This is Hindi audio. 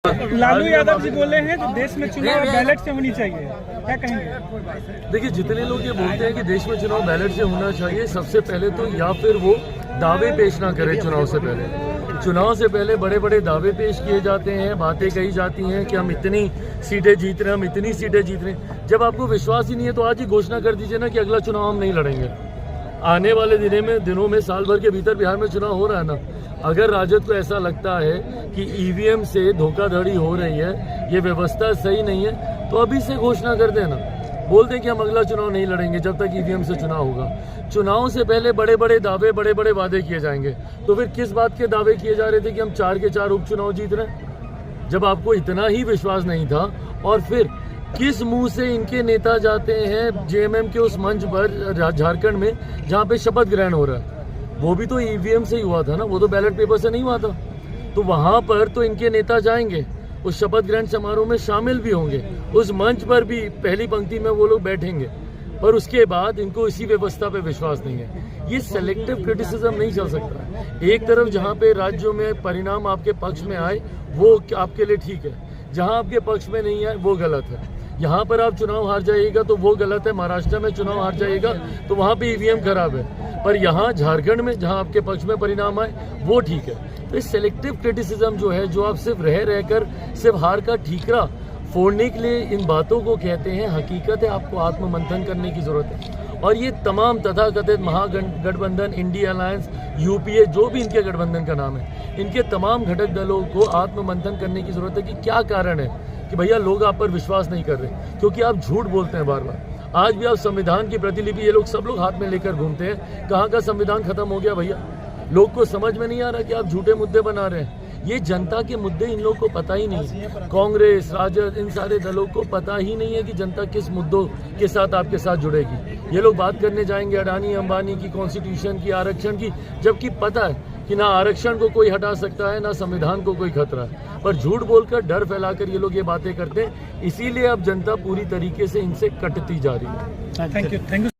लालू यादव जी बोले हैं जो देश में चुनाव बैलेट से होनी चाहिए, क्या कहेंगे? देखिए, जितने लोग ये बोलते हैं कि देश में चुनाव बैलेट से होना चाहिए, सबसे पहले तो या फिर वो दावे पेश ना करें चुनाव से पहले। चुनाव से पहले बड़े बड़े दावे पेश किए जाते हैं, बातें कही जाती हैं कि हम इतनी सीटें जीत रहे हैं, हम इतनी सीटें जीत रहे हैं। जब आपको विश्वास ही नहीं है तो आज ही घोषणा कर दीजिए ना कि अगला चुनाव हम नहीं लड़ेंगे। आने वाले दिनों में साल भर के भीतर बिहार में चुनाव हो रहा है ना। अगर राजद को ऐसा लगता है कि ईवीएम से धोखाधड़ी हो रही है, ये व्यवस्था सही नहीं है, तो अभी से घोषणा कर देना, बोल दें कि हम अगला चुनाव नहीं लड़ेंगे जब तक ईवीएम से चुनाव होगा। चुनाव से पहले बड़े बड़े दावे, बड़े बड़े वादे किए जाएंगे। तो फिर किस बात के दावे किए जा रहे थे कि हम 4 के 4 उपचुनाव जीत रहे हैं, जब आपको इतना ही विश्वास नहीं था? और फिर किस मुंह से इनके नेता जाते हैं जेएमएम के उस मंच पर झारखंड में जहां पे शपथ ग्रहण हो रहा है? वो भी तो ईवीएम से ही हुआ था ना, वो तो बैलेट पेपर से नहीं हुआ था। तो वहां पर तो इनके नेता जाएंगे, उस शपथ ग्रहण समारोह में शामिल भी होंगे, उस मंच पर भी पहली पंक्ति में वो लोग बैठेंगे, पर उसके बाद इनको इसी व्यवस्था पे विश्वास नहीं है। ये सेलेक्टिव क्रिटिसिज्म नहीं चल सकता। एक तरफ जहां पे राज्यों में परिणाम आपके पक्ष में आए वो आपके लिए ठीक है, जहां आपके पक्ष में नहीं आए वो गलत है। यहाँ पर आप चुनाव हार जाइएगा तो वो गलत है, महाराष्ट्र में चुनाव हार जाइएगा तो वहाँ पे ईवीएम खराब है, पर यहाँ झारखंड में जहाँ आपके पक्ष में परिणाम आए वो ठीक है। तो इस सेलेक्टिव क्रिटिसिज्म जो है, जो आप सिर्फ रहकर सिर्फ हार का ठीकरा फोड़ने के लिए इन बातों को कहते हैं, हकीकत है आपको आत्ममंथन करने की जरूरत है। और ये तमाम तथाकथित महागठबंधन, इंडिया अलायंस, यूपीए, जो भी इनके गठबंधन का नाम है, इनके तमाम घटक दलों को आत्ममंथन करने की जरूरत है कि क्या कारण है कि भैया लोग आप पर विश्वास नहीं कर रहे, क्योंकि आप झूठ बोलते हैं बार बार। आज भी आप संविधान की प्रतिलिपि ये लोग सब लोग हाथ में लेकर घूमते हैं। कहाँ का संविधान खत्म हो गया भैया? लोग को समझ में नहीं आ रहा कि आप झूठे मुद्दे बना रहे हैं। ये जनता के मुद्दे इन लोगों को पता ही नहीं। कांग्रेस, राजद, इन सारे दलों को पता ही नहीं है कि जनता किस मुद्दों के साथ आपके साथ जुड़ेगी। ये लोग बात करने जाएंगे अडानी अंबानी की, कॉन्स्टिट्यूशन की, आरक्षण की, जबकि पता है कि ना आरक्षण को कोई हटा सकता है, ना संविधान को कोई खतरा है, पर झूठ बोलकर, डर फैलाकर ये लोग ये बातें करते हैं। इसीलिए अब जनता पूरी तरीके से इनसे कटती जा रही है। Thank you.